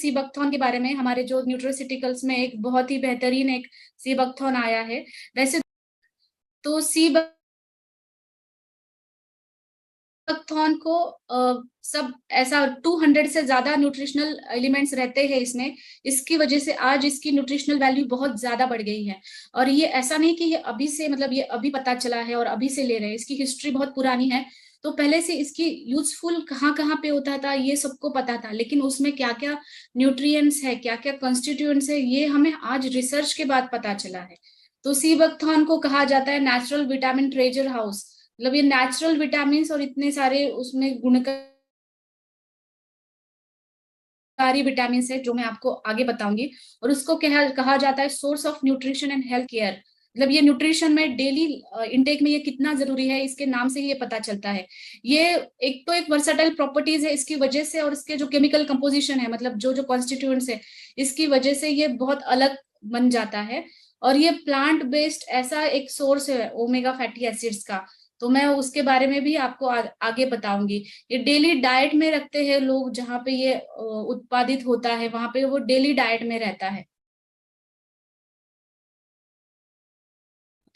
Sea buckthorn के बारे में, हमारे जो न्यूट्रोसिटिकल्स में एक बहुत ही बेहतरीन एक सीबकथॉर्न आया है। वैसे तो सीबकथॉर्न को सब ऐसा 200 से ज्यादा न्यूट्रिशनल एलिमेंट्स रहते हैं इसमें। इसकी वजह से आज इसकी न्यूट्रिशनल वैल्यू बहुत ज्यादा बढ़ गई है। और ये ऐसा नहीं कि ये अभी से, मतलब ये अभी पता चला है और अभी से ले रहे हैं, इसकी हिस्ट्री बहुत पुरानी है। तो पहले से इसकी यूजफुल कहाँ कहाँ पे होता था ये सबको पता था, लेकिन उसमें क्या क्या न्यूट्रिएंट्स है, क्या क्या कॉन्स्टिट्यूएंट्स है, ये हमें आज रिसर्च के बाद पता चला है। तो सीबकथॉर्न को कहा जाता है नेचुरल विटामिन ट्रेजर हाउस। मतलब ये नेचुरल विटामिन और इतने सारे उसमें गुणकारी विटामिन है जो मैं आपको आगे बताऊंगी। और उसको कहा जाता है source of nutrition and health care. मतलब ये न्यूट्रिशन में डेली इंटेक में ये कितना जरूरी है, इसके नाम से ही ये पता चलता है। ये एक तो एक वर्सेटाइल प्रॉपर्टीज है इसकी वजह से, और इसके जो केमिकल कंपोजिशन है, मतलब जो जो कॉन्स्टिट्यूएंट्स है, इसकी वजह से ये बहुत अलग बन जाता है। और ये प्लांट बेस्ड ऐसा एक सोर्स है ओमेगा फैटी एसिड्स का। तो मैं उसके बारे में भी आपको आगे बताऊंगी। ये डेली डाइट में रखते हैं लोग, जहाँ पे ये उत्पादित होता है वहां पे वो डेली डाइट में रहता है।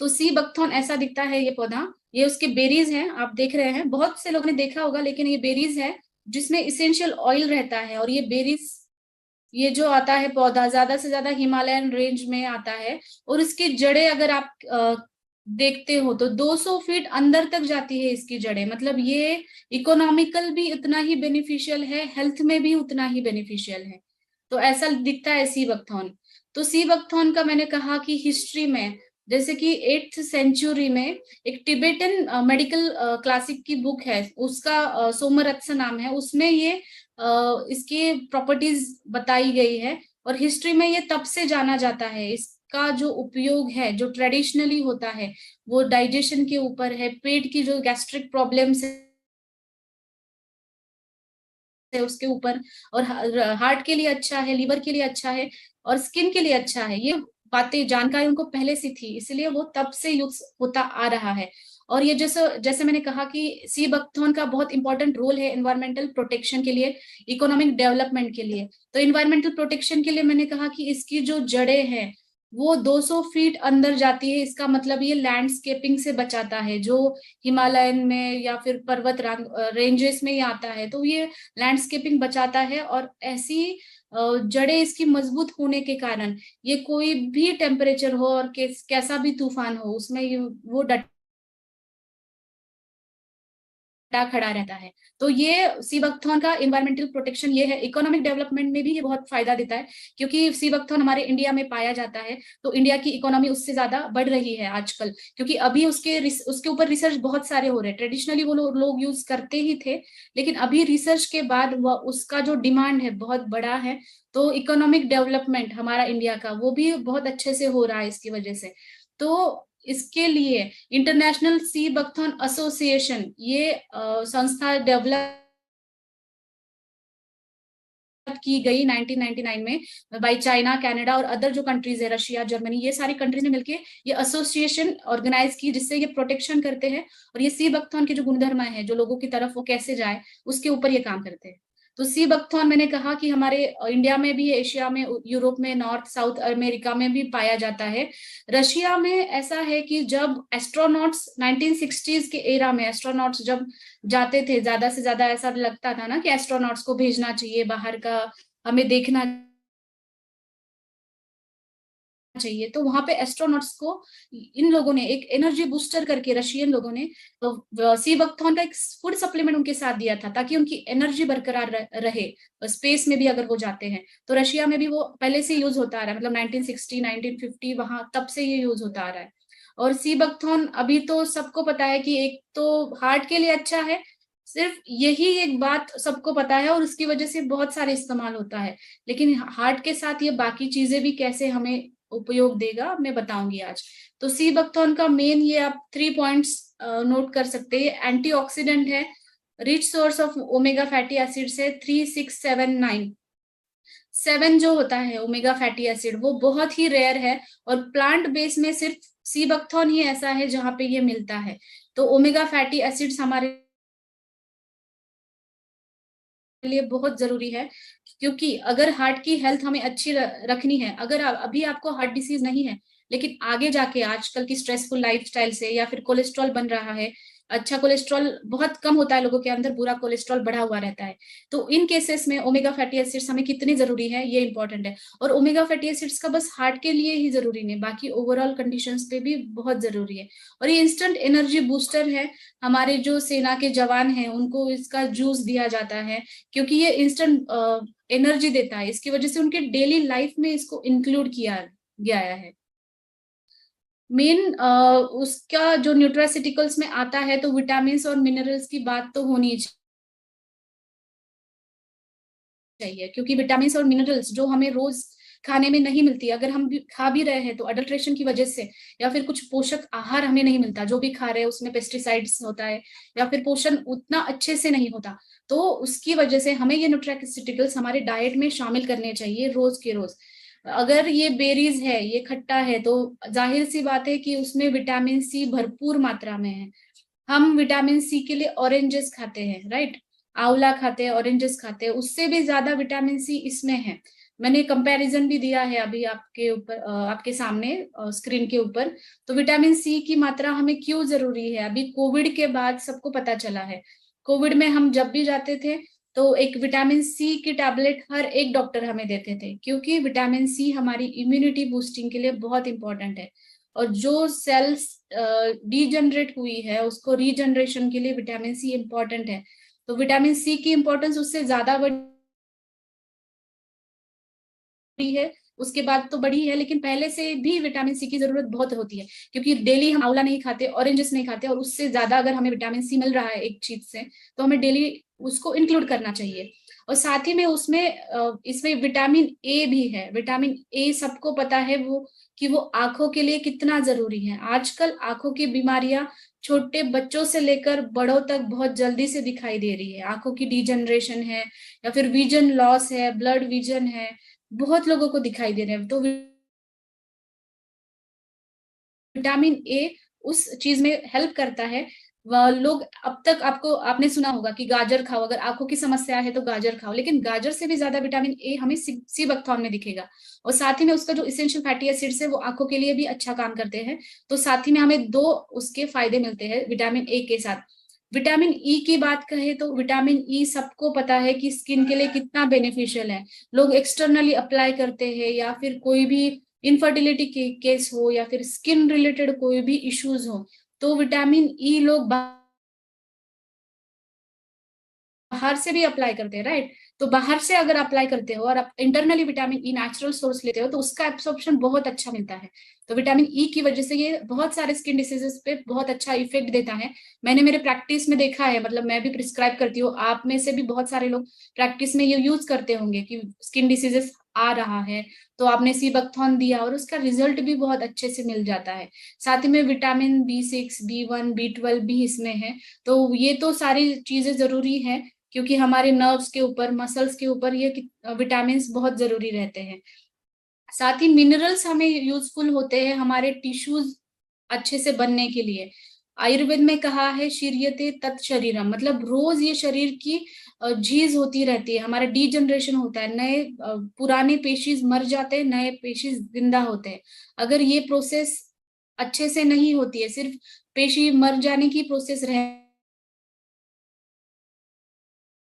तो सी बकथॉर्न ऐसा दिखता है ये पौधा। ये उसके बेरीज हैं, आप देख रहे हैं, बहुत से लोग ने देखा होगा, लेकिन ये बेरीज है जिसमें इसेंशियल ऑयल रहता है। और ये बेरीज, ये जो आता है पौधा ज्यादा से ज्यादा हिमालयन रेंज में आता है। और इसकी जड़ें अगर आप देखते हो तो 200 फीट अंदर तक जाती है इसकी जड़ें। मतलब ये इकोनॉमिकल भी उतना ही बेनिफिशियल है, हेल्थ में भी उतना ही बेनिफिशियल है। तो ऐसा दिखता है सी बकथॉर्न। तो सी बकथॉर्न का मैंने कहा कि हिस्ट्री में, जैसे कि 8th सेंचुरी में एक टिबेटन मेडिकल क्लासिक की बुक है, उसका सोमरत्स नाम है, उसमें ये इसकी प्रॉपर्टीज बताई गई है। और हिस्ट्री में ये तब से जाना जाता है। इसका जो उपयोग है जो ट्रेडिशनली होता है वो डाइजेशन के ऊपर है, पेट की जो गैस्ट्रिक प्रॉब्लम्स है उसके ऊपर, और हार्ट के लिए अच्छा है, लिवर के लिए अच्छा है, और स्किन के लिए अच्छा है। ये बातें जानकारी उनको पहले से थी, इसलिए वो तब से यूज होता आ रहा है। और ये जैसे जैसे मैंने कहा कि सी बकथॉर्न का बहुत इंपॉर्टेंट रोल है इन्वायरमेंटल प्रोटेक्शन के लिए, इकोनॉमिक डेवलपमेंट के लिए। तो इन्वायरमेंटल प्रोटेक्शन के लिए मैंने कहा कि इसकी जो जड़ें हैं वो 200 फीट अंदर जाती है। इसका मतलब ये लैंडस्केपिंग से बचाता है, जो हिमालयन में या फिर पर्वत रेंजेस में ही आता है, तो ये लैंडस्केपिंग बचाता है। और ऐसी जड़ें इसकी मजबूत होने के कारण ये कोई भी टेम्परेचर हो और कैसा भी तूफान हो उसमें वो डटा खड़ा रहता है। तो ये सी बकथॉर्न का इन्वायरमेंटल प्रोटेक्शन ये है। इकोनॉमिक डेवलपमेंट में भी ये बहुत फायदा देता है, क्योंकि सी बकथॉर्न हमारे इंडिया में पाया जाता है तो इंडिया की इकोनॉमी उससे ज्यादा बढ़ रही है आजकल। क्योंकि अभी उसके ऊपर रिसर्च बहुत सारे हो रहे हैं। ट्रेडिशनली वो लोग यूज करते ही थे, लेकिन अभी रिसर्च के बाद उसका जो डिमांड है बहुत बड़ा है। तो इकोनॉमिक डेवलपमेंट हमारा इंडिया का वो भी बहुत अच्छे से हो रहा है इसकी वजह से। तो इसके लिए इंटरनेशनल सी बकथॉर्न एसोसिएशन, ये संस्था डेवलप की गई 1999 में बाई चाइना, कनाडा और अदर जो कंट्रीज है, रशिया, जर्मनी, ये सारी कंट्रीज ने मिलकर ये एसोसिएशन ऑर्गेनाइज की, जिससे ये प्रोटेक्शन करते हैं। और ये सी बकथॉर्न के जो गुणधर्म है जो लोगों की तरफ वो कैसे जाए उसके ऊपर ये काम करते हैं। तो सी बकथॉर्न मैंने कहा कि हमारे इंडिया में भी, एशिया में, यूरोप में, नॉर्थ साउथ अमेरिका में भी पाया जाता है। रशिया में ऐसा है कि जब एस्ट्रोनॉट्स 1960s के एरा में एस्ट्रोनॉट्स जब जाते थे, ज्यादा से ज्यादा ऐसा लगता था ना कि एस्ट्रोनॉट्स को भेजना चाहिए बाहर का, हमें देखना चाहिए, तो वहां पे एस्ट्रोनॉट्स को इन लोगों ने एक एनर्जी बूस्टर करके, रशियन लोगों ने सी बकथॉर्न का एक फूड सप्लीमेंट उनके साथ दिया था, ताकि उनकी एनर्जी बरकरार रहे स्पेस में भी अगर वो जाते हैं। तो रशिया में भी वो पहले से यूज होता आ रहा है, मतलब 1960 1950 वहां तब से ये यूज होता आ रहा है। और सी बकथॉर्न अभी तो सबको पता है कि एक तो हार्ट के लिए अच्छा है, सिर्फ यही एक बात सबको पता है, और उसकी वजह से बहुत सारे इस्तेमाल होता है। लेकिन हार्ट के साथ ये बाकी चीजें भी कैसे हमें उपयोग देगा मैं बताऊंगी आज। तो सी बकथॉर्न का मेन ये आप 3 पॉइंट्स नोट कर सकते हैं। एंटीऑक्सीडेंट है, rich source of omega fatty acids है, 3679 7 जो होता है ओमेगा फैटी एसिड वो बहुत ही रेयर है। और प्लांट बेस में सिर्फ सी बकथॉर्न ही ऐसा है जहां पे ये मिलता है। तो ओमेगा फैटी एसिड्स हमारे लिए बहुत जरूरी है। क्योंकि अगर हार्ट की हेल्थ हमें अच्छी रखनी है, अगर अभी आपको हार्ट डिसीज नहीं है, लेकिन आगे जाके आजकल की स्ट्रेसफुल लाइफस्टाइल से या फिर कोलेस्ट्रॉल बन रहा है, अच्छा कोलेस्ट्रॉल बहुत कम होता है लोगों के अंदर, बुरा कोलेस्ट्रॉल बढ़ा हुआ रहता है, तो इन केसेस में ओमेगा फैटी एसिड्स हमें कितनी जरूरी है ये इंपॉर्टेंट है। और ओमेगा फैटी एसिड्स का बस हार्ट के लिए ही जरूरी नहीं, बाकी ओवरऑल कंडीशंस पे भी बहुत जरूरी है। और ये इंस्टेंट एनर्जी बूस्टर है, हमारे जो सेना के जवान हैं उनको इसका जूस दिया जाता है, क्योंकि ये इंस्टेंट एनर्जी देता है, इसकी वजह से उनके डेली लाइफ में इसको इंक्लूड किया गया है। मेन उसका जो न्यूट्रासिटिकल्स में आता है, तो विटामिन और मिनरल्स की बात तो होनी चाहिए, क्योंकि विटामिन और मिनरल्स जो हमें रोज खाने में नहीं मिलती, अगर हम भी खा भी रहे हैं तो अडल्ट्रेशन की वजह से, या फिर कुछ पोषक आहार हमें नहीं मिलता, जो भी खा रहे हैं उसमें पेस्टिसाइड्स होता है, या फिर पोषण उतना अच्छे से नहीं होता, तो उसकी वजह से हमें ये न्यूट्रासिटिकल्स हमारे डाइट में शामिल करने चाहिए रोज के रोज। अगर ये बेरीज है, ये खट्टा है, तो जाहिर सी बात है कि उसमें विटामिन सी भरपूर मात्रा में है। हम विटामिन सी के लिए ऑरेंजेस खाते हैं, राइट, आंवला खाते हैं, ऑरेंजेस खाते हैं, उससे भी ज्यादा विटामिन सी इसमें है। मैंने कंपैरिजन भी दिया है अभी आपके ऊपर, आपके सामने स्क्रीन के ऊपर। तो विटामिन सी की मात्रा हमें क्यों जरूरी है, अभी कोविड के बाद सबको पता चला है। कोविड में हम जब भी जाते थे तो एक विटामिन सी की टैबलेट हर एक डॉक्टर हमें देते थे, क्योंकि विटामिन सी हमारी इम्यूनिटी बूस्टिंग के लिए बहुत इंपॉर्टेंट है। और जो सेल्स डीजनरेट हुई है उसको रीजनरेशन के लिए विटामिन सी इंपॉर्टेंट है। तो विटामिन सी की इंपॉर्टेंस उससे ज्यादा बड़ी है, उसके बाद तो बड़ी है, लेकिन पहले से भी विटामिन सी की जरूरत बहुत होती है, क्योंकि डेली हम आंवला नहीं खाते, ऑरेंजेस नहीं खाते, और उससे ज्यादा अगर हमें विटामिन सी मिल रहा है एक चीज से, तो हमें डेली उसको इंक्लूड करना चाहिए। और साथ ही में उसमें इसमें विटामिन ए भी है। विटामिन ए सबको पता है वो कि वो आंखों के लिए कितना जरूरी है। आजकल आंखों की बीमारियां छोटे बच्चों से लेकर बड़ों तक बहुत जल्दी से दिखाई दे रही है। आंखों की डीजनरेशन है, या फिर विजन लॉस है, ब्लड विजन है, बहुत लोगों को दिखाई दे रहे हैं। तो विटामिन ए उस चीज में हेल्प करता है। लोग अब तक आपने सुना होगा कि गाजर खाओ, अगर आंखों की समस्या है तो गाजर खाओ, लेकिन गाजर से भी ज्यादा विटामिन ए हमें सी बकथॉर्न में दिखेगा। और साथ ही में उसका जो इसेंशियल फैटी एसिड्स है वो आंखों के लिए भी अच्छा काम करते हैं। तो साथ ही में हमें दो उसके फायदे मिलते हैं विटामिन ए के साथ। विटामिन ई की बात करें तो विटामिन ई सबको पता है कि स्किन के लिए कितना बेनिफिशियल है। लोग एक्सटर्नली अप्लाई करते हैं, या फिर कोई भी इनफर्टिलिटी के केस हो, या फिर स्किन रिलेटेड कोई भी इश्यूज हो, तो विटामिन ई लोग बाहर से भी अप्लाई करते हैं, राइट। तो बाहर से अगर अप्लाई करते हो और आप internally vitamin E natural source लेते हो, तो उसका एब्सॉर्प्शन बहुत अच्छा मिलता है। तो विटामिन ई की वजह से ये बहुत सारे स्किन डिसीजेस पे बहुत अच्छा इफेक्ट देता है। मैंने मेरे प्रैक्टिस में देखा है, मतलब मैं भी प्रिस्क्राइब करती हूँ, आप में से भी बहुत सारे लोग प्रैक्टिस में ये यूज करते होंगे कि स्किन डिसीजेस आ रहा है, तो आपने सी बकथॉर्न दिया और उसका रिजल्ट भी बहुत अच्छे से मिल जाता है। साथ ही में विटामिन B6, B1, B12 भी इसमें है। तो ये तो सारी चीजें जरूरी है, क्योंकि हमारे नर्व्स के ऊपर, मसल्स के ऊपर ये विटामिन बहुत जरूरी रहते हैं। साथ ही मिनरल्स हमें यूजफुल होते हैं हमारे टिश्यूज अच्छे से बनने के लिए। आयुर्वेद में कहा है शीर्यते तत् शरीरम, मतलब रोज ये शरीर की झीज होती रहती है, हमारा डीजनरेशन होता है, नए पुराने पेशीज मर जाते हैं, नए पेशीज जिंदा होते हैं। अगर ये प्रोसेस अच्छे से नहीं होती है, सिर्फ पेशी मर जाने की प्रोसेस रहने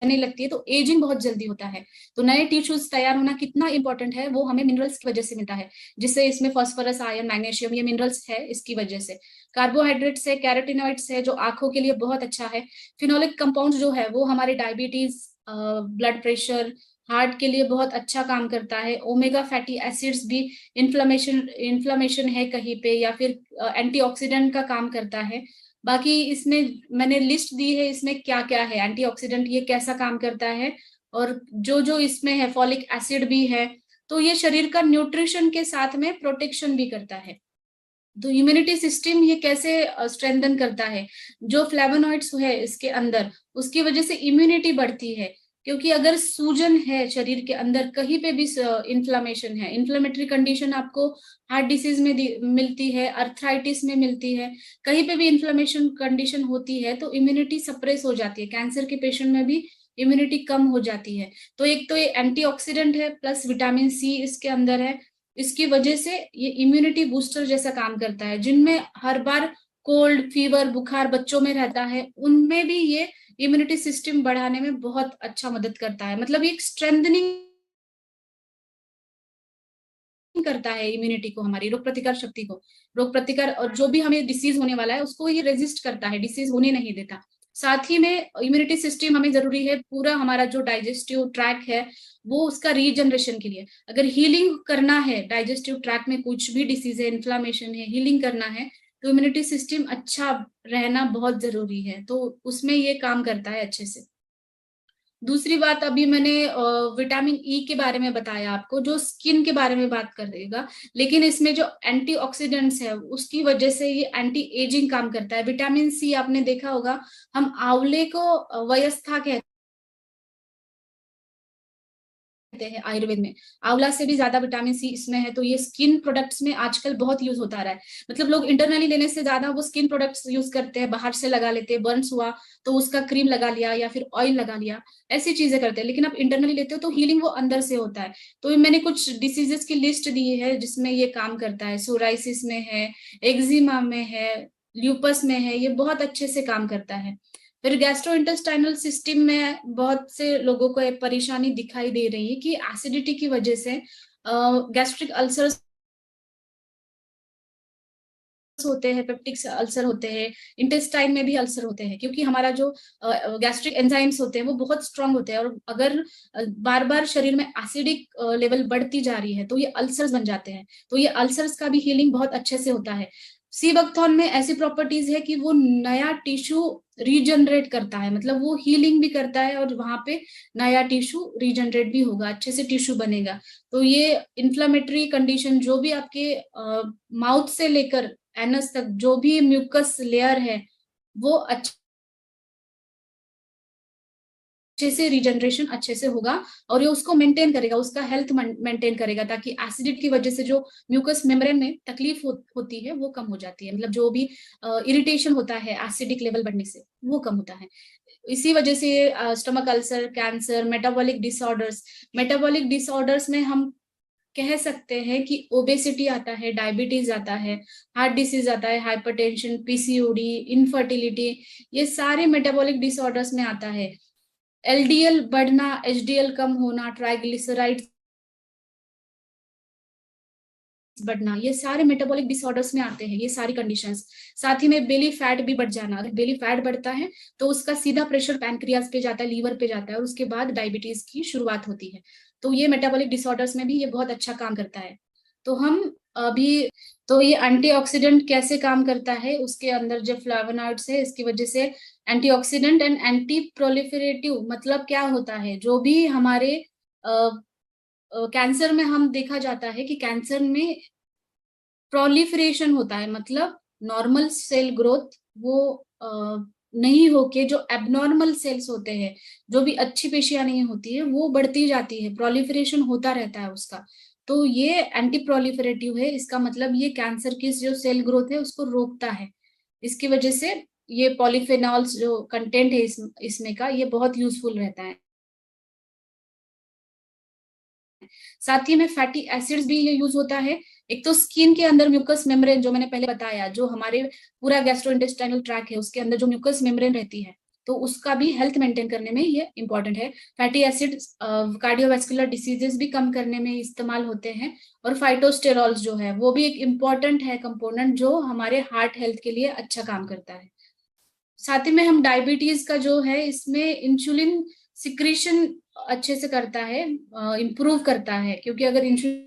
लगती है, तो एजिंग बहुत जल्दी होता है। तो नए टिश्यूज तैयार होना कितना इंपॉर्टेंट है वो हमें मिनरल्स की वजह से मिलता है, जिससे इसमें फास्फोरस, आयरन, मैग्नीशियम, ये मिनरल्स है इसकी वजह से। कार्बोहाइड्रेट्स है, कैरोटिनॉइड्स है जो आंखों के लिए बहुत अच्छा है। फिनोलिक कंपाउंड जो है वो हमारे डायबिटीज, ब्लड प्रेशर, हार्ट के लिए बहुत अच्छा काम करता है। ओमेगा फैटी एसिड्स भी इन्फ्लामेशन है कहीं पे, या फिर एंटीऑक्सीडेंट का काम करता है। बाकी इसमें मैंने लिस्ट दी है, इसमें क्या क्या है एंटीऑक्सीडेंट, ये कैसा काम करता है, और जो जो इसमें है, फॉलिक एसिड भी है। तो ये शरीर का न्यूट्रिशन के साथ में प्रोटेक्शन भी करता है। तो इम्यूनिटी सिस्टम ये कैसे स्ट्रेंथन करता है, जो फ्लेवोनॉइड्स है इसके अंदर, उसकी वजह से इम्यूनिटी बढ़ती है। क्योंकि अगर सूजन है शरीर के अंदर, कहीं पे भी इन्फ्लामेशन है, इन्फ्लेमेटरी कंडीशन आपको हार्ट डिसीज में मिलती है, अर्थराइटिस में मिलती है, कहीं पे भी इन्फ्लेमेशन कंडीशन होती है, तो इम्यूनिटी सप्रेस हो जाती है। कैंसर के पेशेंट में भी इम्यूनिटी कम हो जाती है। तो एक तो ये एंटीऑक्सीडेंट है प्लस विटामिन सी इसके अंदर है, इसकी वजह से ये इम्यूनिटी बूस्टर जैसा काम करता है। जिनमें हर बार कोल्ड फीवर बुखार बच्चों में रहता है, उनमें भी ये इम्यूनिटी सिस्टम बढ़ाने में बहुत अच्छा मदद करता है। मतलब ये स्ट्रेंथनिंग करता है इम्यूनिटी को, हमारी रोग प्रतिकार शक्ति को, रोग प्रतिकार, और जो भी हमें डिसीज होने वाला है उसको ये रेजिस्ट करता है, डिसीज होने नहीं देता। साथ ही में इम्यूनिटी सिस्टम हमें जरूरी है पूरा हमारा जो डाइजेस्टिव ट्रैक है वो उसका रीजनरेशन के लिए। अगर हीलिंग करना है डाइजेस्टिव ट्रैक में, कुछ भी डिसीज है, इन्फ्लामेशन है, हीलिंग करना है, तो इम्यूनिटी सिस्टम अच्छा रहना बहुत जरूरी है। तो उसमें ये काम करता है अच्छे से। दूसरी बात, अभी मैंने विटामिन ई के बारे में बताया आपको, जो स्किन के बारे में बात करेगा, लेकिन इसमें जो एंटीऑक्सीडेंट्स है उसकी वजह से ये एंटी एजिंग काम करता है। विटामिन सी आपने देखा होगा, हम आंवले को वयस्था कहते हैं आयुर्वेद में, आंवला से भी ज्यादा विटामिन सी इसमें है। तो ये स्किन प्रोडक्ट्स में आजकल बहुत यूज होता रहा है। मतलब लोग इंटरनली लेने से ज्यादा वो स्किन प्रोडक्ट्स यूज करते हैं, बाहर से लगा लेते हैं, बर्न्स हुआ तो उसका क्रीम लगा लिया या फिर ऑयल लगा लिया, ऐसी चीजें करते हैं। लेकिन आप इंटरनली लेते हो तो हीलिंग वो अंदर से होता है। तो मैंने कुछ डिसीजेस की लिस्ट दी है जिसमें ये काम करता है। सोराइसिस में है, एक्जिमा में है, ल्यूपस में है, ये बहुत अच्छे से काम करता है। फिर गैस्ट्रोइंटेस्टाइनल सिस्टम में बहुत से लोगों को एक परेशानी दिखाई दे रही है कि एसिडिटी की वजह से गैस्ट्रिक अल्सर्स होते हैं, पेप्टिक अल्सर होते हैं, इंटेस्टाइन में भी अल्सर होते हैं, क्योंकि हमारा जो गैस्ट्रिक एंजाइम्स होते हैं वो बहुत स्ट्रांग होते हैं। और अगर बार बार शरीर में एसिडिक लेवल बढ़ती जा रही है तो ये अल्सर्स बन जाते हैं। तो ये अल्सर्स का भी हीलिंग बहुत अच्छे से होता है। सी बकथॉर्न में ऐसी प्रॉपर्टीज है कि वो नया टिश्यू रीजनरेट करता है, मतलब वो हीलिंग भी करता है और वहां पे नया टिश्यू रीजनरेट भी होगा, अच्छे से टिश्यू बनेगा। तो ये इन्फ्लामेटरी कंडीशन जो भी आपके माउथ से लेकर एनस तक जो भी म्यूकस लेयर है वो अच्छे से रीजनरेशन अच्छे से होगा, और ये उसको मेंटेन करेगा, उसका हेल्थ मेंटेन करेगा, ताकि एसिडिटी की वजह से जो म्यूकस मेम्ब्रेन में तकलीफ होती है वो कम हो जाती है। मतलब जो भी इरिटेशन होता है एसिडिक लेवल बढ़ने से वो कम होता है। इसी वजह से stomach ulcer, cancer, metabolic disorders में हम कह सकते हैं कि ओबेसिटी आता है, डायबिटीज आता है, हार्ट डिसीज आता है, हाइपरटेंशन, पीसीओडी, इनफर्टिलिटी, ये सारे मेटाबॉलिक डिसऑर्डर्स में आता है। एलडीएल बढ़ना, एचडीएल कम होना, ट्राइग्लिसराइड बढ़ना, ये सारे मेटाबॉलिक डिसऑर्डर्स में आते हैं, ये सारी कंडीशंस। साथ ही में बेली फैट भी बढ़ जाना, अगर बेली फैट बढ़ता है तो उसका सीधा प्रेशर पैनक्रियाज पे जाता है, लीवर पे जाता है, और उसके बाद डायबिटीज की शुरुआत होती है। तो ये मेटाबॉलिक डिसऑर्डर्स में भी ये बहुत अच्छा काम करता है। तो हम अभी, तो ये एंटीऑक्सीडेंट कैसे काम करता है, उसके अंदर जो फ्लावोनॉइड्स है इसकी वजह से एंटीऑक्सीडेंट एंड एंटी प्रोलिफरेटिव, मतलब क्या होता है, जो भी हमारे कैंसर में हम देखा जाता है कि कैंसर में प्रोलिफरेशन होता है, मतलब नॉर्मल सेल ग्रोथ वो नहीं होके जो एबनॉर्मल सेल्स होते हैं, जो भी अच्छी पेशियां नहीं होती है वो बढ़ती जाती है, प्रोलिफरेशन होता रहता है उसका। तो ये एंटी प्रोलिफरेटिव है, इसका मतलब ये कैंसर की जो सेल ग्रोथ है उसको रोकता है। इसकी वजह से ये पॉलीफेनॉल्स जो कंटेंट है इसमें का, ये बहुत यूजफुल रहता है। साथ ही में फैटी एसिड्स भी ये यूज होता है। एक तो स्किन के अंदर म्यूकस मेम्ब्रेन, जो मैंने पहले बताया, जो हमारे पूरा गैस्ट्रोइंटेस्टाइनल ट्रैक है उसके अंदर जो म्यूकस मेम्ब्रेन रहती है, तो उसका भी हेल्थ मेंटेन करने में ये इंपॉर्टेंट है। फैटी एसिड कार्डियोवास्कुलर डिसीजेस भी कम करने में इस्तेमाल होते हैं। और फाइटोस्टेरॉल्स जो है वो भी एक इम्पॉर्टेंट है कंपोनेंट, जो हमारे हार्ट हेल्थ के लिए अच्छा काम करता है। साथ ही में हम डायबिटीज का जो है इसमें इंसुलिन सिक्रीशन अच्छे से करता है, इम्प्रूव करता है, क्योंकि अगर इंसुलिन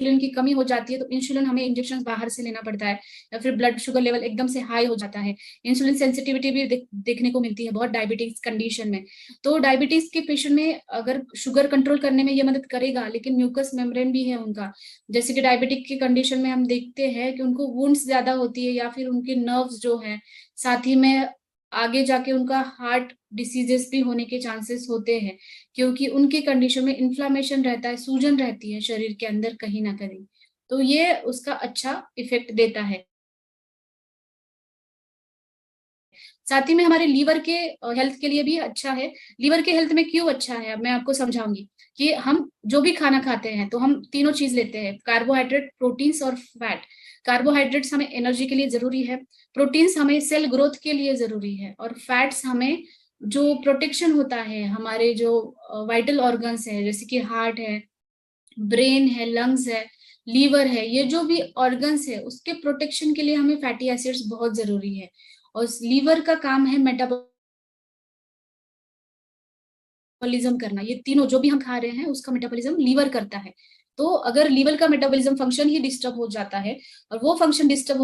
की कमी हो जाती है तो इंसुलिन हमें इंजेक्शन बाहर से लेना पड़ता है, या फिर ब्लड शुगर लेवल एकदम से हाई हो जाता है। इंसुलिन सेंसिटिविटी भी देखने को मिलती है बहुत डायबिटीज कंडीशन में। तो डायबिटीज के पेशेंट में अगर शुगर कंट्रोल करने में ये मदद करेगा, लेकिन म्यूकस मेम्ब्रेन भी है उनका, जैसे कि डायबिटिक की कंडीशन में हम देखते हैं कि उनको वुंड्स ज्यादा होती है, या फिर उनके नर्व्स जो है, साथ ही में आगे जाके उनका हार्ट डिसीजेस भी होने के चांसेस होते हैं, क्योंकि उनके कंडीशन में इन्फ्लामेशन रहता है, सूजन रहती है शरीर के अंदर कहीं ना कहीं। तो ये उसका अच्छा इफेक्ट देता है। साथ ही में हमारे लीवर के हेल्थ के लिए भी अच्छा है। लीवर के हेल्थ में क्यों अच्छा है, अब मैं आपको समझाऊंगी कि हम जो भी खाना खाते हैं तो हम तीनों चीज लेते हैं, कार्बोहाइड्रेट, प्रोटीन्स और फैट। कार्बोहाइड्रेट्स हमें एनर्जी के लिए जरूरी है, प्रोटीन्स हमें सेल ग्रोथ के लिए जरूरी है, और फैट्स हमें जो प्रोटेक्शन होता है, हमारे जो वाइटल ऑर्गन्स है जैसे कि हार्ट है, ब्रेन है, लंग्स है, लीवर है, ये जो भी ऑर्गन्स है उसके प्रोटेक्शन के लिए हमें फैटी एसिड्स बहुत जरूरी है। और लीवर का काम है मेटाबॉलिज्म करना, ये तीनों जो भी हम खा रहे हैं उसका मेटाबॉलिज्म लीवर करता है। तो अगर लीवर का मेटाबॉलिज्म फंक्शन ही डिस्टर्ब हो जाता है, और वो फंक्शन डिस्टर्ब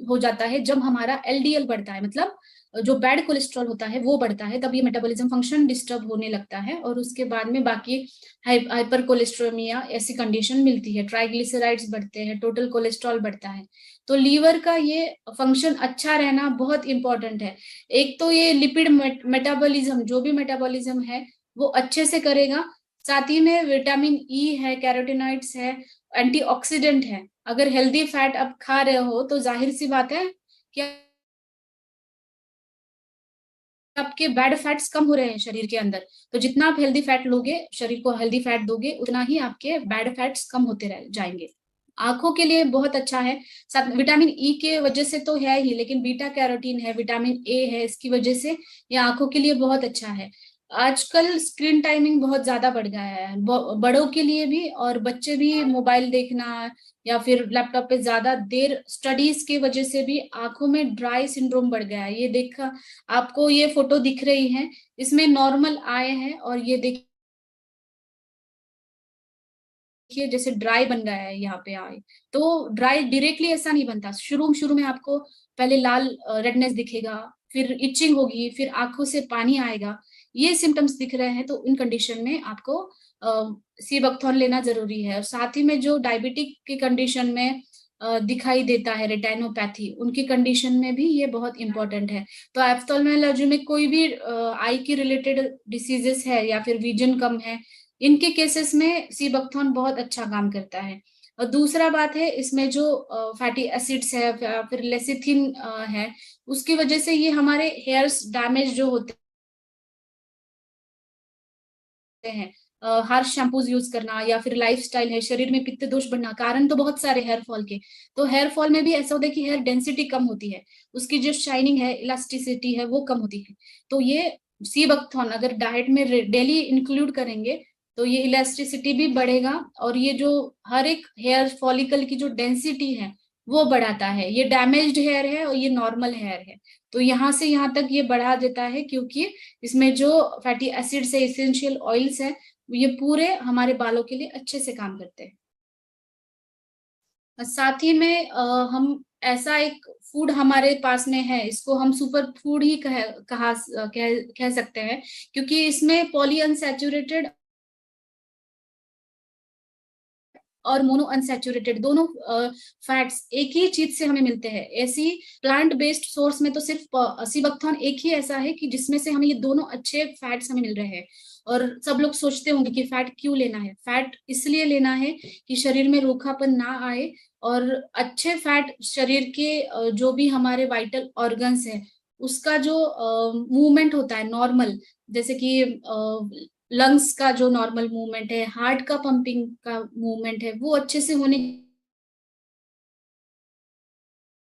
हो जाता है जब हमारा एलडीएल बढ़ता है, मतलब जो बैड कोलेस्ट्रॉल होता है वो बढ़ता है, तब ये मेटाबॉलिज्म फंक्शन डिस्टर्ब होने लगता है, और उसके बाद में बाकी हाइपर कोलेस्ट्रोमिया ऐसी कंडीशन मिलती है, ट्राइग्लिसराइड्स बढ़ते हैं, टोटल कोलेस्ट्रॉल बढ़ता है। तो लीवर का ये फंक्शन अच्छा रहना बहुत इंपॉर्टेंट है। एक तो ये लिपिड मेटाबॉलिज्म, जो भी मेटाबॉलिज्म है वो अच्छे से करेगा। साथ ही में विटामिन ई है, कैरोटीनॉइड्स है, एंटीऑक्सीडेंट है। अगर हेल्दी फैट आप खा रहे हो तो जाहिर सी बात है कि आपके बैड फैट्स कम हो रहे हैं शरीर के अंदर। तो जितना आप हेल्दी फैट लोगे, शरीर को हेल्दी फैट दोगे, उतना ही आपके बैड फैट्स कम होते रह जाएंगे। आंखों के लिए बहुत अच्छा है। साथ विटामिन ई के वजह से तो है ही, लेकिन बीटा कैरोटीन है, विटामिन ए है, इसकी वजह से ये आंखों के लिए बहुत अच्छा है। आजकल स्क्रीन टाइमिंग बहुत ज्यादा बढ़ गया है, बड़ों के लिए भी, और बच्चे भी मोबाइल देखना या फिर लैपटॉप पे ज्यादा देर स्टडीज की वजह से भी आंखों में ड्राई सिंड्रोम बढ़ गया है। ये देखा, आपको ये फोटो दिख रही है, इसमें नॉर्मल आए हैं, और ये देखिए जैसे ड्राई बन गया है यहाँ पे आए। तो ड्राई डायरेक्टली ऐसा नहीं बनता, शुरू शुरू में आपको पहले लाल रेडनेस दिखेगा, फिर इचिंग होगी, फिर आंखों से पानी आएगा। ये सिम्टम्स दिख रहे हैं तो इन कंडीशन में आपको सीबकथॉर्न लेना जरूरी है। और साथ ही में जो डायबिटिक की कंडीशन में दिखाई देता है रेटिनोपैथी, उनकी कंडीशन में भी ये बहुत इंपॉर्टेंट है। तो एप्थेल्मोलॉजी में कोई भी आई की रिलेटेड डिसीजेस है या फिर विजन कम है, इनके केसेस में सीबकथॉर्न बहुत अच्छा काम करता है। और दूसरा बात है, इसमें जो फैटी एसिड्स है या फिर लेसिथिन है, उसकी वजह से ये हमारे हेयर्स डैमेज जो होते हैं, हार्श शैम्पूज यूज करना या फिर लाइफस्टाइल है, शरीर में पित्त दोष बढ़ना, कारण तो बहुत सारे हेयर फॉल के। तो हेयर फॉल में भी ऐसा होता है कि हेयर डेंसिटी कम होती है, उसकी जो शाइनिंग है, इलास्टिसिटी है, वो कम होती है। तो ये सीबकथॉर्न अगर डाइट में डेली इंक्लूड करेंगे तो ये इलास्टिसिटी भी बढ़ेगा, और ये जो हर एक हेयर फॉलिकल की जो डेंसिटी है वो बढ़ाता है। ये डैमेज्ड हेयर है और ये नॉर्मल हेयर है, तो यहाँ से यहाँ तक ये बढ़ा देता है, क्योंकि इसमें जो फैटी एसिड्स है, इसेंशियल ऑयल्स है, ये पूरे हमारे बालों के लिए अच्छे से काम करते हैं। साथ ही में हम ऐसा एक फूड हमारे पास में है, इसको हम सुपर फूड ही कह सकते हैं, क्योंकि इसमें पॉली अनसैचुरेटेड और मोनो अनसैचुरेटेड दोनों फैट्स एक ही चीज से हमें मिलते हैं। ऐसी प्लांट बेस्ड सोर्स में तो सिर्फ सीबकथॉर्न एक ही ऐसा है कि जिसमें से हमें ये दोनों अच्छे फैट्स हमें मिल रहे हैं। और सब लोग सोचते होंगे कि फैट क्यों लेना है, फैट इसलिए लेना है कि शरीर में रूखापन ना आए, और अच्छे फैट शरीर के जो भी हमारे वाइटल ऑर्गन्स है उसका जो मूवमेंट होता है नॉर्मल, जैसे कि लंग्स का जो नॉर्मल मूवमेंट है, हार्ट का पंपिंग का मूवमेंट है, वो अच्छे से होने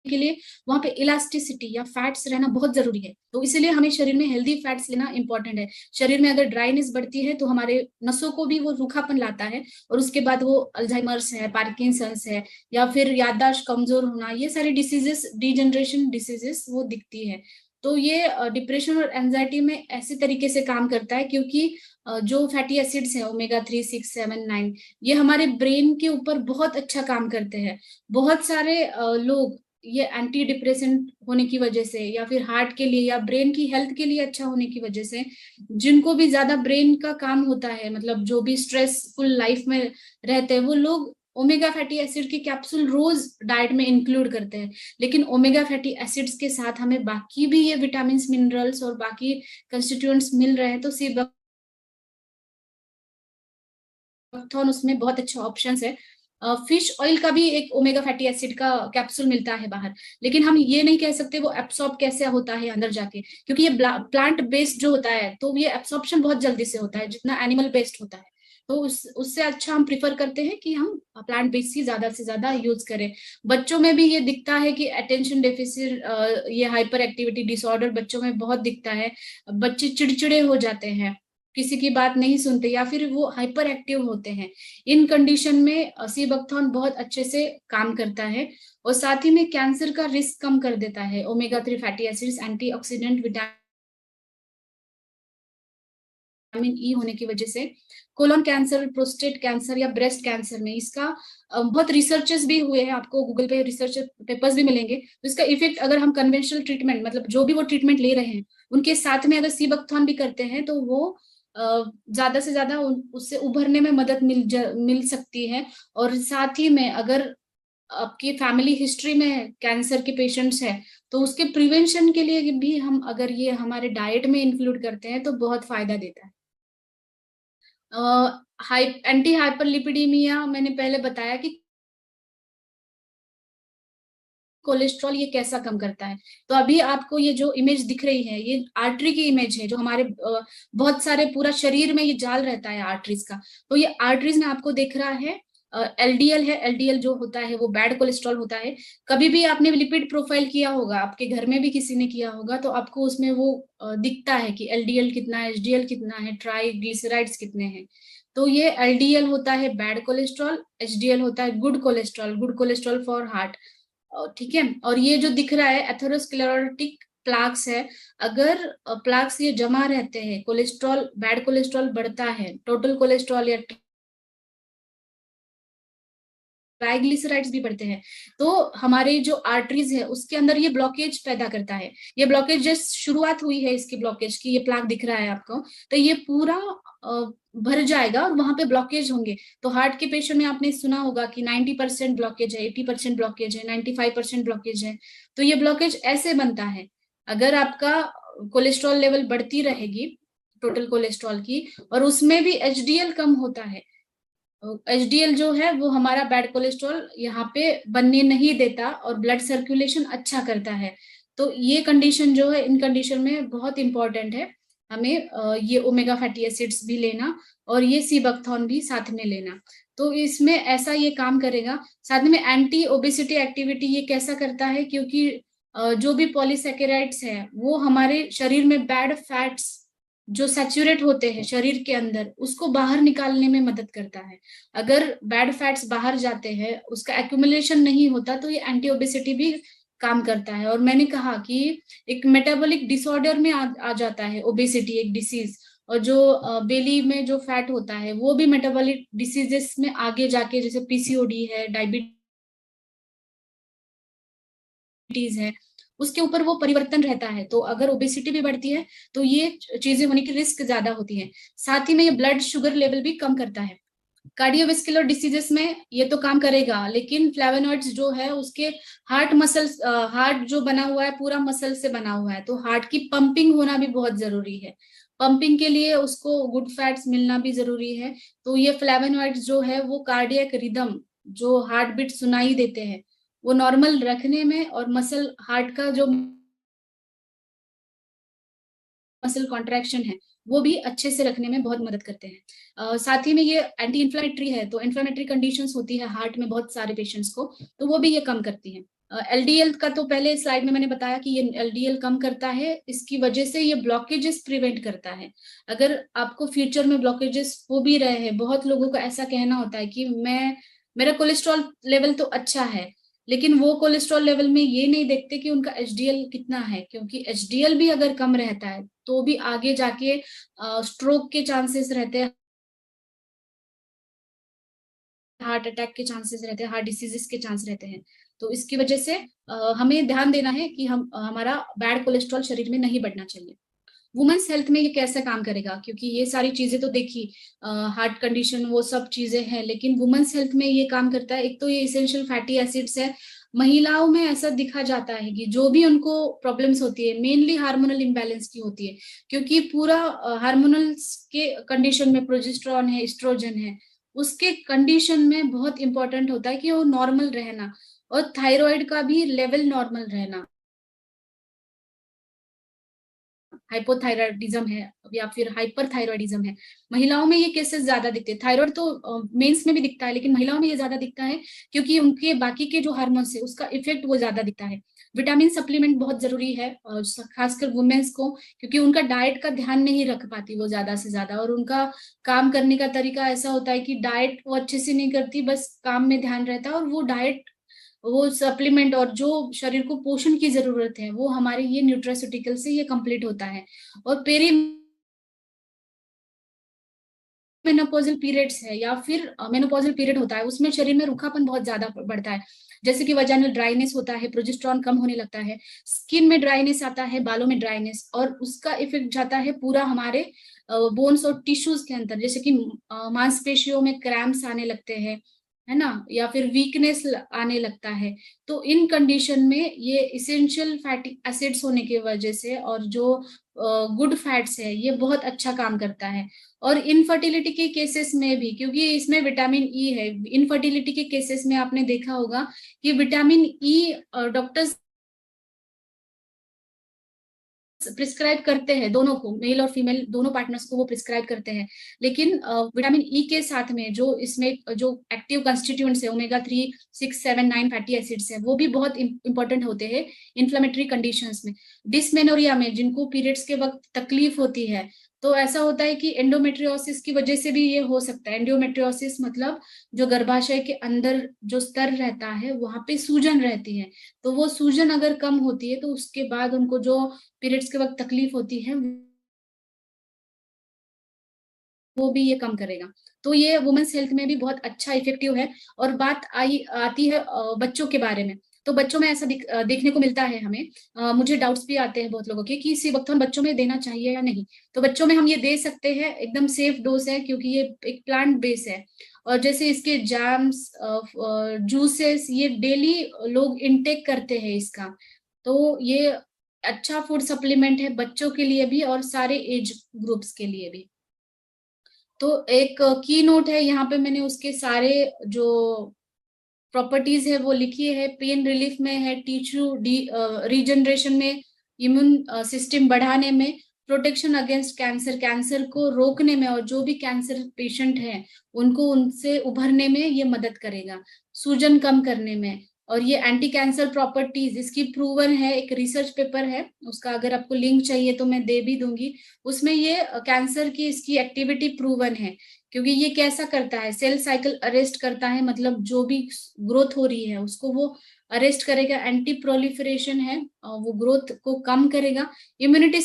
के लिए वहां पे इलास्टिसिटी या फैट्स रहना बहुत जरूरी है। तो इसलिए हमें शरीर में हेल्दी फैट्स लेना इंपॉर्टेंट है। शरीर में अगर ड्राइनेस बढ़ती है तो हमारे नसों को भी वो रूखापन लाता है, और उसके बाद वो अल्जाइमर्स है, पार्किंसंस है, या फिर याददाश्त कमजोर होना, ये सारी डिसीजेस, डिजेनरेशन डिसीजेस वो दिखती है। तो ये डिप्रेशन और एंजाइटी में ऐसे तरीके से काम करता है, क्योंकि जो फैटी एसिड्स है ओमेगा 3, 6, 7, 9, ये हमारे ब्रेन के ऊपर बहुत अच्छा काम करते हैं। बहुत सारे लोग ये एंटी डिप्रेसेंट होने की वजह से, या फिर हार्ट के लिए या ब्रेन की हेल्थ के लिए अच्छा होने की वजह से, जिनको भी ज्यादा ब्रेन का काम होता है, मतलब जो भी स्ट्रेसफुल लाइफ में रहते हैं, वो लोग ओमेगा फैटी एसिड की कैप्सूल रोज डाइट में इंक्लूड करते हैं। लेकिन ओमेगा फैटी एसिड्स के साथ हमें बाकी भी ये विटामिन, मिनरल्स और बाकी कंस्टिट्यूएंट्स मिल रहे हैं, तो सीबकथॉर्न उसमें बहुत अच्छा ऑप्शन है। फिश ऑयल का भी एक ओमेगा फैटी एसिड का कैप्सूल मिलता है बाहर, लेकिन हम ये नहीं कह सकते वो एब्सॉर्ब कैसे होता है अंदर जाके, क्योंकि ये प्लांट बेस्ड जो होता है तो ये एब्सॉर्प्शन बहुत जल्दी से होता है जितना एनिमल बेस्ड होता है। तो उससे अच्छा हम प्रिफर करते हैं कि हम प्लांट बेस्ड ही ज्यादा से ज्यादा यूज करें। बच्चों में भी ये दिखता है कि अटेंशन डेफिसिट, ये हाइपर एक्टिविटी डिसऑर्डर बच्चों में बहुत दिखता है। बच्चे चिड़चिड़े हो जाते हैं, किसी की बात नहीं सुनते, या फिर वो हाइपर एक्टिव होते हैं। इन कंडीशन में सीबकथॉर्न बहुत अच्छे से काम करता है, और साथ ही में कैंसर का रिस्क कम कर देता है। Omega 3 fatty acids antioxidant vitamin E होने की वजह से कोलन कैंसर, प्रोस्टेट कैंसर या ब्रेस्ट कैंसर में इसका बहुत रिसर्चेस भी हुए हैं, आपको गूगल पे रिसर्च पेपर्स भी मिलेंगे। तो इसका इफेक्ट अगर हम कन्वेंशनल ट्रीटमेंट, मतलब जो भी वो ट्रीटमेंट ले रहे हैं उनके साथ में अगर सीबकथॉर्न भी करते हैं तो वो ज्यादा से ज्यादा उससे उभरने में मदद मिल सकती है। और साथ ही में अगर आपकी फैमिली हिस्ट्री में कैंसर के पेशेंट्स हैं तो उसके प्रिवेंशन के लिए भी हम अगर ये हमारे डाइट में इंक्लूड करते हैं तो बहुत फायदा देता है। एंटी हाइपरलिपिडीमिया मैंने पहले बताया कि कोलेस्ट्रॉल ये कैसा कम करता है। तो अभी आपको ये जो इमेज दिख रही है ये आर्टरी की इमेज है, जो हमारे बहुत सारे पूरा शरीर में ये जाल रहता है आर्टरीज का। तो ये आर्टरीज में आपको दिख रहा है एलडीएल है। एलडीएल जो होता है वो बैड कोलेस्ट्रॉल होता है। कभी भी आपने लिपिड प्रोफाइल किया होगा, आपके घर में भी किसी ने किया होगा, तो आपको उसमें वो दिखता है कि एलडीएल कितना है, एचडीएल कितना है, ट्राइग्लिसराइड्स कितने हैं। तो ये एलडीएल होता है बैड कोलेस्ट्रॉल, एचडीएल होता है गुड कोलेस्ट्रॉल फॉर हार्ट। ठीक है। और ये जो दिख रहा है एथेरोस्क्लेरोटिक प्लाक्स है। अगर प्लाक्स ये जमा रहते हैं, कोलेस्ट्रॉल, बैड कोलेस्ट्रॉल बढ़ता है, टोटल कोलेस्ट्रॉल या ट्राइग्लिसराइड्स भी बढ़ते हैं, तो हमारे जो आर्टरीज है उसके अंदर ये ब्लॉकेज पैदा करता है। ये ब्लॉकेज जस्ट शुरुआत हुई है इसकी ब्लॉकेज की, ये प्लाक दिख रहा है आपको, तो ये पूरा भर जाएगा और वहां पे ब्लॉकेज होंगे। तो हार्ट के पेशेंट में आपने सुना होगा कि 90% ब्लॉकेज है, 80% ब्लॉकेज है, 95% ब्लॉकेज है। तो ये ब्लॉकेज ऐसे बनता है। अगर आपका कोलेस्ट्रॉल लेवल बढ़ती रहेगी, टोटल कोलेस्ट्रॉल की, और उसमें भी एचडीएल कम होता है, एचडीएल जो है वो हमारा बैड कोलेस्ट्रॉल यहाँ पे बनने नहीं देता और ब्लड सर्कुलेशन अच्छा करता है। तो ये कंडीशन जो है, इन कंडीशन में बहुत इंपॉर्टेंट है हमें ये ओमेगा फैटी एसिड्स भी लेना और ये सीबकथॉर्न भी साथ में लेना। तो इसमें ऐसा ये काम करेगा। साथ में एंटी ओबेसिटी एक्टिविटी ये कैसा करता है, क्योंकि जो भी पॉलीसेकेराइड्स है वो हमारे शरीर में बैड फैट्स जो सैचुरेट होते हैं शरीर के अंदर उसको बाहर निकालने में मदद करता है। अगर बैड फैट्स बाहर जाते हैं, उसका एक्यूमुलेशन नहीं होता, तो ये एंटी ओबेसिटी भी काम करता है। और मैंने कहा कि एक मेटाबॉलिक डिसऑर्डर में आ जाता है ओबेसिटी, एक डिसीज। और जो बेली में जो फैट होता है वो भी मेटाबॉलिक डिसीजेस में आगे जाके, जैसे पीसीओडी है, डायबिटीज है, उसके ऊपर वो परिवर्तन रहता है। तो अगर ओबेसिटी भी बढ़ती है तो ये चीजें होने की रिस्क ज्यादा होती है। साथ ही में ये ब्लड शुगर लेवल भी कम करता है। कार्डियोवेस्कुलर डिसीजेस में ये तो काम करेगा, लेकिन फ्लेवोनॉइड्स जो है उसके हार्ट मसल्स, हार्ट जो बना हुआ है पूरा मसल से बना हुआ है, तो हार्ट की पंपिंग होना भी बहुत जरूरी है। पंपिंग के लिए उसको गुड फैट्स मिलना भी जरूरी है। तो ये फ्लेवोनॉइड्स जो है वो कार्डियक रिदम, जो हार्ट बीट सुनाई देते हैं, वो नॉर्मल रखने में, और मसल, हार्ट का जो मसल कॉन्ट्रैक्शन है वो भी अच्छे से रखने में बहुत मदद करते हैं। साथ ही में ये एंटी इन्फ्लेमेटरी है, तो इन्फ्लेमेटरी कंडीशंस होती है हार्ट में बहुत सारे पेशेंट्स को, तो वो भी ये कम करती है। एलडीएल का तो पहले स्लाइड में मैंने बताया कि ये एलडीएल कम करता है, इसकी वजह से ये ब्लॉकेजेस प्रिवेंट करता है। अगर आपको फ्यूचर में ब्लॉकेजेस हो भी रहे हैं, बहुत लोगों का ऐसा कहना होता है कि मैं, मेरा कोलेस्ट्रॉल लेवल तो अच्छा है, लेकिन वो कोलेस्ट्रॉल लेवल में ये नहीं देखते कि उनका एचडीएल कितना है, क्योंकि एचडीएल भी अगर कम रहता है तो भी आगे जाके स्ट्रोक के चांसेस रहते हैं, हार्ट अटैक के चांसेस रहते हैं, हार्ट डिसीजेस के चांस रहते हैं। तो इसकी वजह से हमें ध्यान देना है कि हम हमारा बैड कोलेस्ट्रॉल शरीर में नहीं बढ़ना चाहिए। वुमेन्स हेल्थ में ये कैसे काम करेगा, क्योंकि ये सारी चीजें तो देखी, हार्ट कंडीशन वो सब चीजें हैं, लेकिन वुमेन्स हेल्थ में ये काम करता है। एक तो ये इसेंशियल फैटी एसिड्स है। महिलाओं में ऐसा दिखा जाता है कि जो भी उनको प्रॉब्लम्स होती है मेनली हार्मोनल इम्बैलेंस की होती है, क्योंकि पूरा हार्मोनल्स के कंडीशन में प्रोजेस्टेरॉन है, एस्ट्रोजन है, उसके कंडीशन में बहुत इंपॉर्टेंट होता है कि वो नॉर्मल रहना, और थायराइड का भी लेवल नॉर्मल रहना। हाइपोथायराइडिज्म है या फिर हाइपरथायराइडिज्म है, महिलाओं में ये केसेस ज्यादा दिखते हैं। थायराइड तो मेंस में भी दिखता है, लेकिन महिलाओं में ये ज्यादा दिखता है क्योंकि उनके बाकी के जो हार्मोन्स है उसका इफेक्ट वो ज्यादा दिखता है। विटामिन सप्लीमेंट बहुत जरूरी है, खासकर वुमेन्स को, क्योंकि उनका डाइट का ध्यान नहीं रख पाती वो ज्यादा से ज्यादा, और उनका काम करने का तरीका ऐसा होता है कि डाइट वो अच्छे से नहीं करती, बस काम में ध्यान रहता है, और वो डाइट, वो सप्लीमेंट और जो शरीर को पोषण की जरूरत है वो हमारे ये न्यूट्रास्यूटिकल से ये कंप्लीट होता है। और पेरी मेनोपॉजल पीरियड्स है या फिर मेनोपॉजल पीरियड होता है, उसमें शरीर में रूखापन बहुत ज्यादा बढ़ता है, जैसे कि वजाइनल ड्राइनेस होता है, प्रोजेस्टेरॉन कम होने लगता है, स्किन में ड्राइनेस आता है, बालों में ड्राइनेस, और उसका इफेक्ट जाता है पूरा हमारे बोन्स और टिश्यूज के अंदर, जैसे कि मांसपेशियों में क्रैम्प्स आने लगते हैं, है ना, या फिर वीकनेस आने लगता है। तो इन कंडीशन में ये इसेंशियल फैटी एसिड्स होने की वजह से और जो गुड फैट्स है ये बहुत अच्छा काम करता है। और इनफर्टिलिटी के केसेस में भी, क्योंकि इसमें विटामिन ई है, इनफर्टिलिटी के केसेस में आपने देखा होगा कि विटामिन ई डॉक्टर्स प्रिस्क्राइब करते हैं, दोनों को, मेल और फीमेल दोनों पार्टनर्स को वो प्रिस्क्राइब करते हैं, लेकिन विटामिन ई के साथ में जो इसमें जो एक्टिव कंस्टिट्यूएंट्स है, ओमेगा 3, 6, 7, 9 फैटी एसिड्स है, वो भी बहुत इंपॉर्टेंट होते हैं इन्फ्लेमेटरी कंडीशंस में। डिसमेनोरिया में जिनको पीरियड्स के वक्त तकलीफ होती है, तो ऐसा होता है कि एंडोमेट्रियोसिस की वजह से भी ये हो सकता है। एंडोमेट्रियोसिस मतलब जो गर्भाशय के अंदर जो स्तर रहता है वहां पे सूजन रहती है, तो वो सूजन अगर कम होती है तो उसके बाद उनको जो पीरियड्स के वक्त तकलीफ होती है वो भी ये कम करेगा। तो ये वुमेन्स हेल्थ में भी बहुत अच्छा इफेक्टिव है। और बात आती है बच्चों के बारे में, तो बच्चों में ऐसा देखने को मिलता है हमें, मुझे डाउट्स भी आते हैं बहुत लोगों के कि सिबकथन बच्चों में देना चाहिए या नहीं। तो बच्चों में हम ये दे सकते हैं, एकदम सेफ डोज है, क्योंकि ये एक प्लांट बेस है, और जैसे इसके जैम्स, जूसेस, ये डेली लोग इनटेक करते हैं इसका, तो ये अच्छा फूड सप्लीमेंट है बच्चों के लिए भी और सारे एज ग्रुप्स के लिए भी। तो एक की नोट है यहाँ पे, मैंने उसके सारे जो प्रॉपर्टीज है वो लिखी है। पेन रिलीफ में है, टिश्यू रीजनरेशन में, इम्यून सिस्टम बढ़ाने में, प्रोटेक्शन अगेंस्ट कैंसर, कैंसर को रोकने में, और जो भी कैंसर पेशेंट है उनको उनसे उभरने में ये मदद करेगा, सूजन कम करने में। और ये एंटी कैंसर प्रॉपर्टीज इसकी प्रूवन है, एक रिसर्च पेपर है उसका, अगर आपको लिंक चाहिए तो मैं दे भी दूंगी। उसमें ये कैंसर की इसकी एक्टिविटी प्रूवन है, क्योंकि ये कैसा करता है, सेल साइकिल अरेस्ट करता है, मतलब जो भी ग्रोथ हो रही है उसको वो अरेस्ट करेगा, एंटी प्रोलिफरेशन है, वो ग्रोथ को कम करेगा, इम्यूनिटी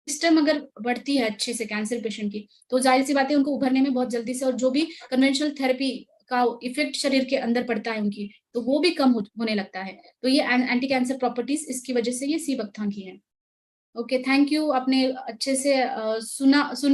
सिस्टम अगर बढ़ती है अच्छे से कैंसर पेशेंट की, तो जाहिर सी बात है उनको उभरने में बहुत जल्दी से, और जो भी कन्वेंशनल थेरेपी का इफेक्ट शरीर के अंदर पड़ता है उनकी, तो वो भी कम होने लगता है। तो ये एंटी कैंसर प्रॉपर्टीज इसकी वजह से ये सी बकथान की है। ओके, थैंक यू, आपने अच्छे से सुना सुन